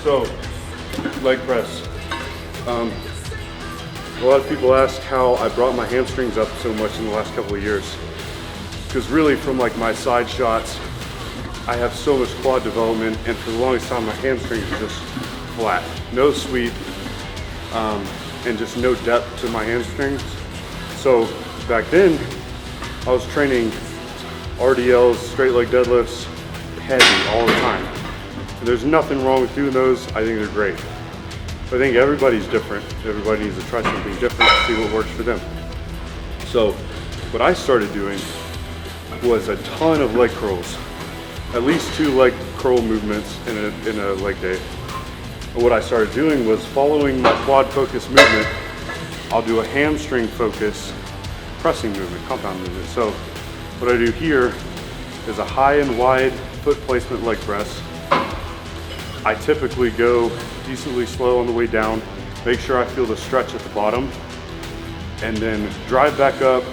So, leg press. A lot of people ask how I brought my hamstrings up so much in the last couple of years. Because really from like my side shots, I have so much quad development, and for the longest time my hamstrings are just flat. No sweep, and just no depth to my hamstrings. So back then, I was training RDLs, straight leg deadlifts, heavy all the time. And there's nothing wrong with doing those. I think they're great. But I think everybody's different. Everybody needs to try something different to see what works for them. So what I started doing was a ton of leg curls, at least 2 leg curl movements in a leg day. And what I started doing was following my quad focus movement, I'll do a hamstring focus pressing movement, compound movement. So what I do here is a high and wide foot placement leg press. I typically go decently slow on the way down, make sure I feel the stretch at the bottom, and then drive back up,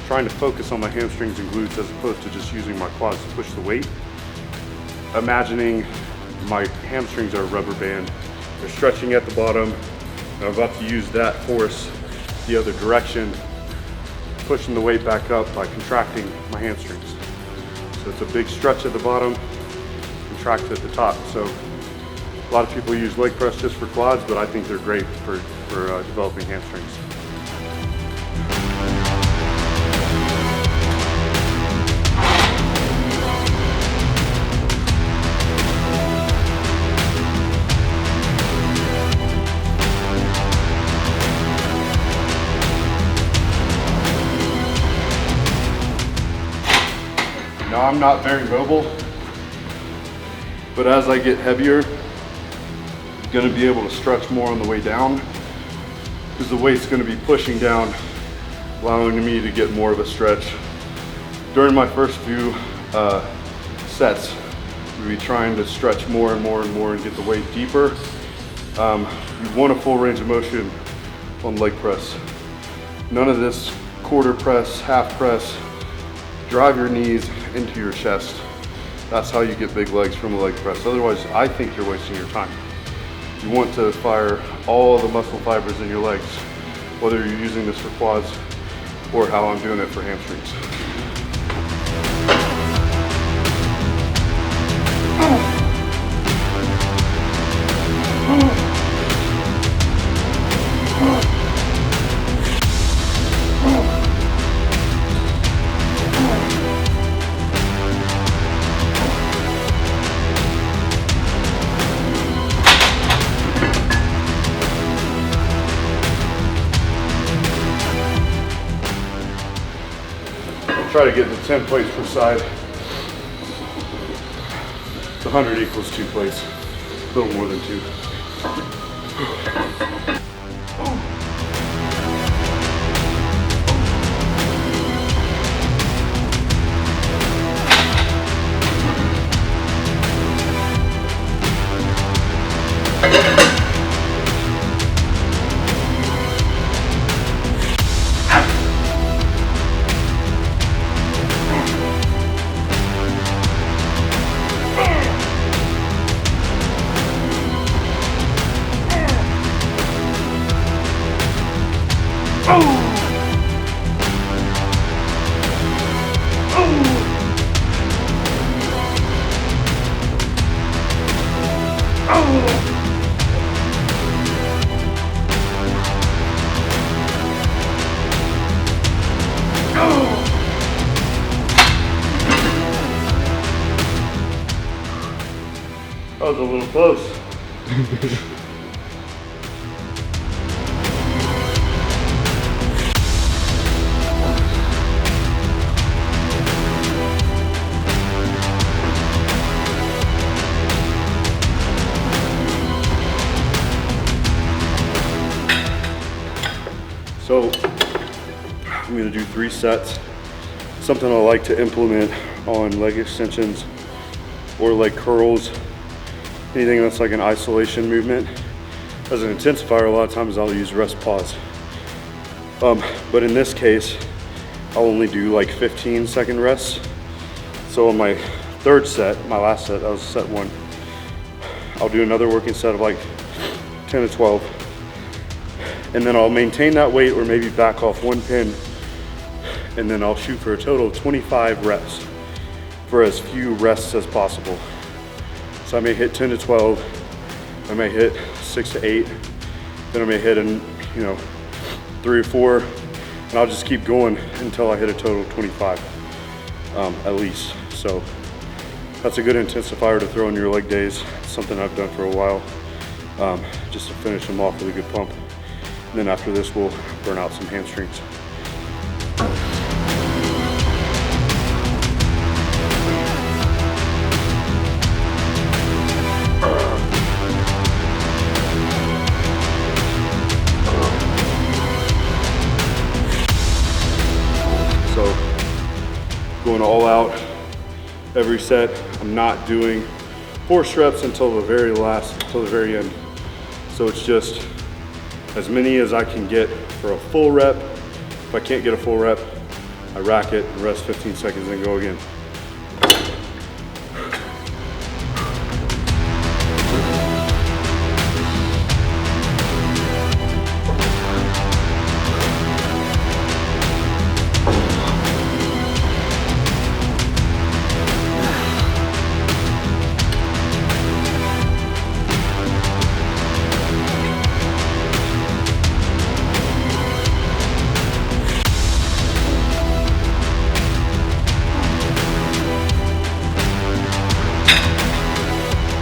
trying to focus on my hamstrings and glutes as opposed to just using my quads to push the weight. Imagining my hamstrings are a rubber band. They're stretching at the bottom, and I'm about to use that force the other direction, pushing the weight back up by contracting my hamstrings. So it's a big stretch at the bottom, contract at the top. So a lot of people use leg press just for quads, but I think they're great for developing hamstrings. Now I'm not very mobile, but as I get heavier, I'm going to be able to stretch more on the way down because the weight's going to be pushing down, allowing me to get more of a stretch. During my first few sets, we'll be trying to stretch more and more and more and get the weight deeper. You want a full range of motion on leg press. None of this quarter press, half press. Drive your knees into your chest. That's how you get big legs from a leg press. Otherwise, I think you're wasting your time. You want to fire all the muscle fibers in your legs, whether you're using this for quads or how I'm doing it for hamstrings. Try to get to 10 plates per side. The 100 equals 2 plates, a little more than 2. That was a little close. So I'm going to do 3 sets. Something I like to implement on leg extensions or leg curls. Anything that's like an isolation movement. As an intensifier, a lot of times I'll use rest pause. But in this case, I'll only do like 15-second rests. So on my 3rd set, my last set, that was set 1, I'll do another working set of like 10 to 12. And then I'll maintain that weight or maybe back off one pin. And then I'll shoot for a total of 25 reps for as few rests as possible. So I may hit 10 to 12, I may hit 6 to 8, then I may hit 3 or 4, and I'll just keep going until I hit a total of 25 at least. So that's a good intensifier to throw in your leg days. It's something I've done for a while, just to finish them off with a good pump. And then after this, we'll burn out some hamstrings. Going all out every set. I'm not doing force reps until the very end. So it's just as many as I can get for a full rep. If I can't get a full rep, I rack it, rest 15 seconds, and go again.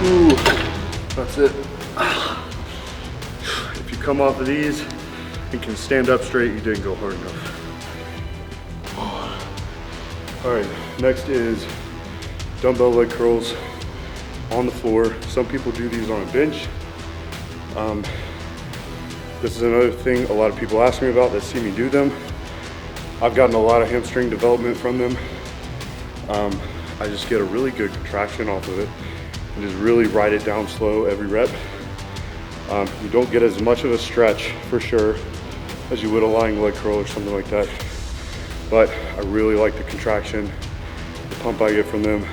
Ooh, that's it. If you come off of these and can stand up straight, you didn't go hard enough. All right, next is dumbbell leg curls on the floor. Some people do these on a bench. This is another thing a lot of people ask me about that see me do them. I've gotten a lot of hamstring development from them. I just get a really good contraction off of it and just really ride it down slow every rep. You don't get as much of a stretch for sure as you would a lying leg curl or something like that. But I really like the contraction, the pump I get from them.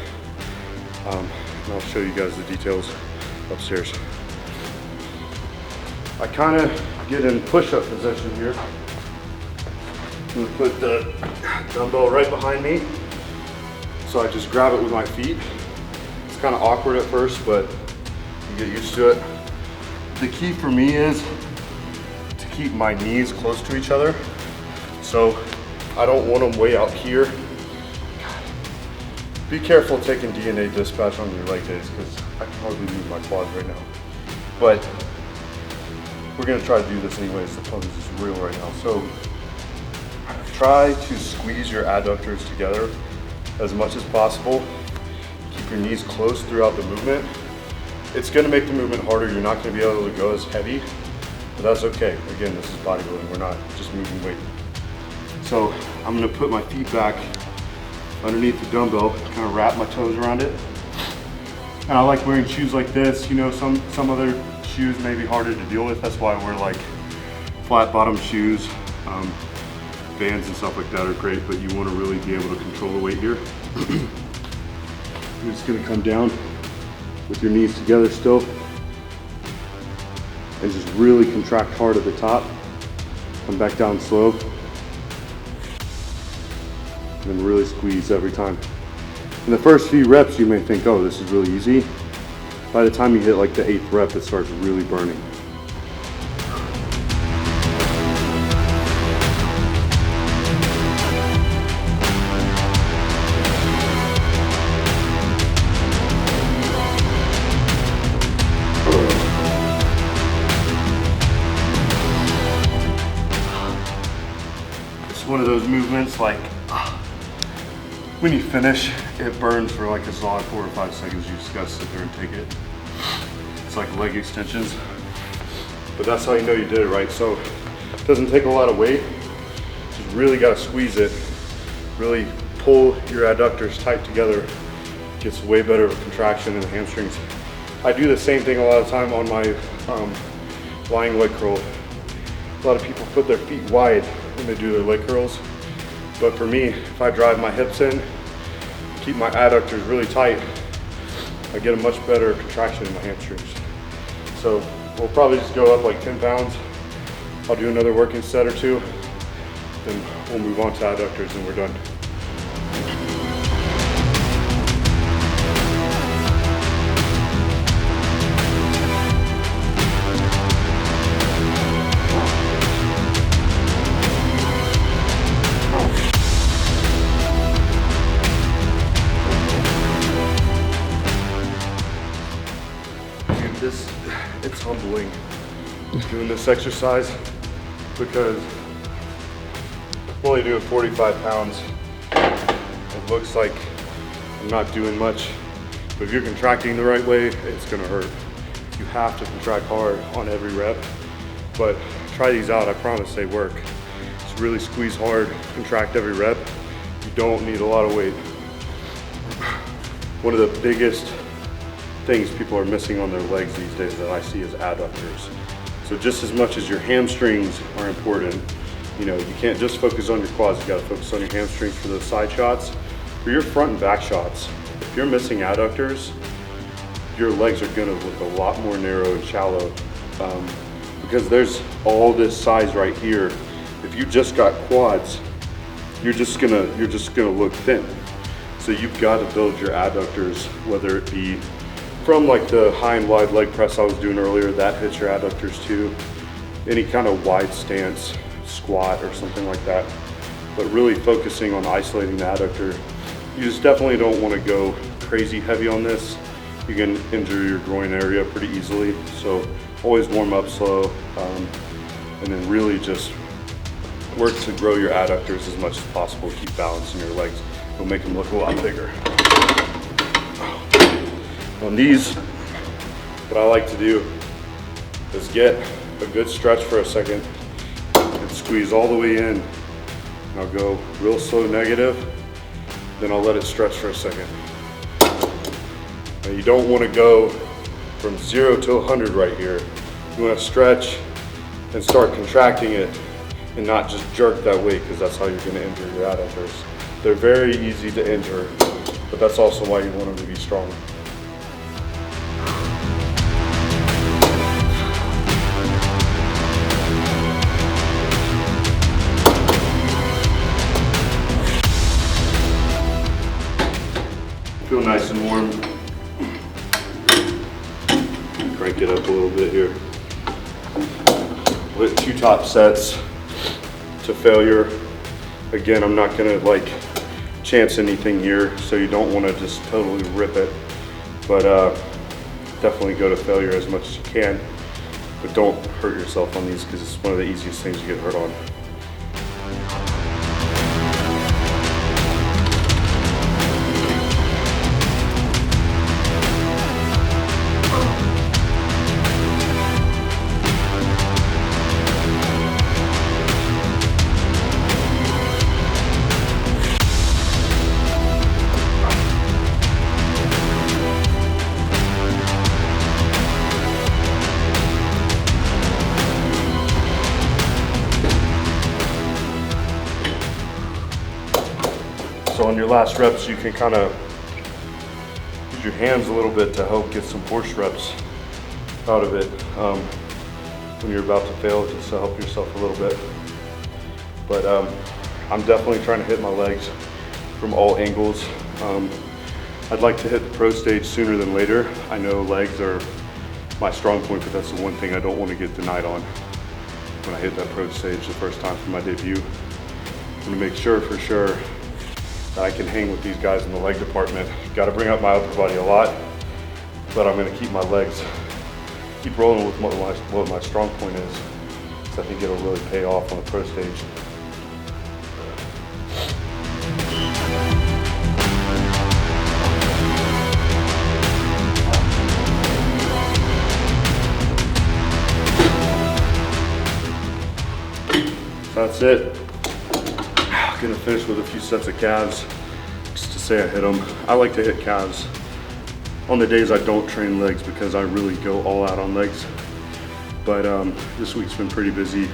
And I'll show you guys the details upstairs. I kind of get in push-up position here. I'm gonna put the dumbbell right behind me. So I just grab it with my feet. It's kind of awkward at first, but you get used to it. The key for me is to keep my knees close to each other. So I don't want them way out here. Be careful taking DNA dispatch on your leg days because I can hardly move my quads right now. But we're gonna try to do this anyways. The pose is real right now. So try to squeeze your adductors together as much as possible. Keep your knees close throughout the movement. It's gonna make the movement harder. You're not gonna be able to go as heavy, but that's okay. Again, this is bodybuilding. We're not just moving weight. So I'm gonna put my feet back underneath the dumbbell, kind of wrap my toes around it. And I like wearing shoes like this. You know, some other shoes may be harder to deal with. That's why I wear like flat bottom shoes. Bands and stuff like that are great, but you want to really be able to control the weight here. You're just going to come down with your knees together still and just really contract hard at the top. Come back down slow and then really squeeze every time. In the first few reps you may think, oh, this is really easy. By the time you hit like the 8th rep, it starts really burning. One of those movements, like when you finish, it burns for like a solid 4 or 5 seconds. You just gotta sit there and take it. It's like leg extensions, but that's how you know you did it right. So it doesn't take a lot of weight. Just really gotta squeeze it. Really pull your adductors tight together. Gets way better of a contraction in the hamstrings. I do the same thing a lot of time on my lying leg curl. A lot of people put their feet wide when they do their leg curls. But for me, if I drive my hips in, keep my adductors really tight, I get a much better contraction in my hamstrings. So we'll probably just go up like 10 pounds. I'll do another working set or two, then we'll move on to adductors and we're done. It's humbling doing this exercise because I'm only doing 45 pounds. It looks like I'm not doing much, but if you're contracting the right way, it's gonna hurt. You have to contract hard on every rep, but try these out, I promise they work. Just really squeeze hard, contract every rep. You don't need a lot of weight. One of the biggest things people are missing on their legs these days that I see is adductors. So just as much as your hamstrings are important, you know, you can't just focus on your quads, you gotta focus on your hamstrings for those side shots. For your front and back shots, if you're missing adductors, your legs are gonna look a lot more narrow and shallow because there's all this size right here. If you just got quads, you're just gonna look thin. So you've got to build your adductors, whether it be from like the high and wide leg press I was doing earlier, that hits your adductors too. Any kind of wide stance, squat or something like that. But really focusing on isolating the adductor. You just definitely don't want to go crazy heavy on this. You can injure your groin area pretty easily. So always warm up slow and then really just work to grow your adductors as much as possible. Keep balancing your legs. It'll make them look a lot bigger. On these, what I like to do is get a good stretch for a second and squeeze all the way in. And I'll go real slow negative, then I'll let it stretch for a second. Now you don't want to go from 0 to 100 right here. You want to stretch and start contracting it and not just jerk that weight, because that's how you're going to injure your adductors. They're very easy to injure, but that's also why you want them to be strong. Feel nice and warm. Crank it up a little bit here. With 2 top sets to failure. Again, I'm not gonna like chance anything here, so you don't wanna just totally rip it. But definitely go to failure as much as you can. But don't hurt yourself on these because it's one of the easiest things to get hurt on. So on your last reps, you can kind of use your hands a little bit to help get some horse reps out of it when you're about to fail, just to help yourself a little bit. But I'm definitely trying to hit my legs from all angles. I'd like to hit the pro stage sooner than later. I know legs are my strong point, but that's the one thing I don't want to get denied on when I hit that pro stage the first time for my debut. I'm going to make sure for sure that I can hang with these guys in the leg department. Got to bring up my upper body a lot, but I'm going to keep my legs, keep rolling with what my strong point is. So I think it'll really pay off on the pro stage. That's it. I'm gonna finish with a few sets of calves, just to say I hit them. I like to hit calves on the days I don't train legs because I really go all out on legs. But this week's been pretty busy,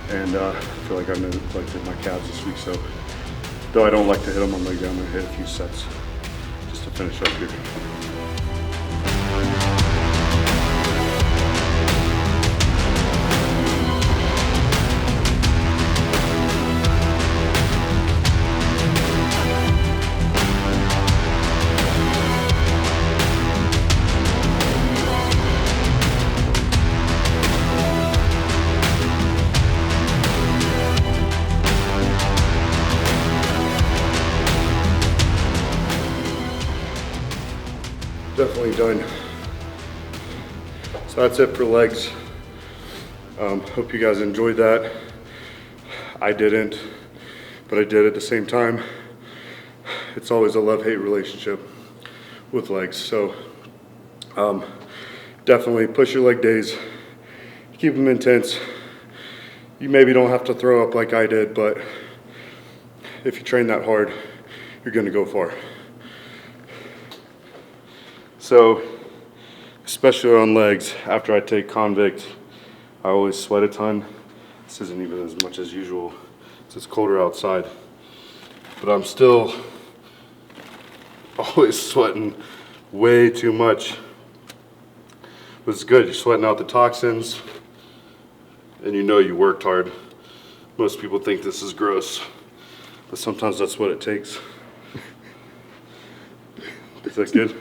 and I feel like I'm gonna like to hit my calves this week. So, though I don't like to hit them on leg day, I'm gonna hit a few sets just to finish up here. definitely done. So that's it for legs. Hope you guys enjoyed that. I didn't, but I did at the same time. It's always a love-hate relationship with legs. So definitely push your leg days, keep them intense. You maybe don't have to throw up like I did, but if you train that hard, you're gonna go far. So, especially on legs, after I take convict, I always sweat a ton. This isn't even as much as usual, it's colder outside. But I'm still always sweating way too much. But it's good, you're sweating out the toxins, and you know you worked hard. Most people think this is gross, but sometimes that's what it takes. Is that good?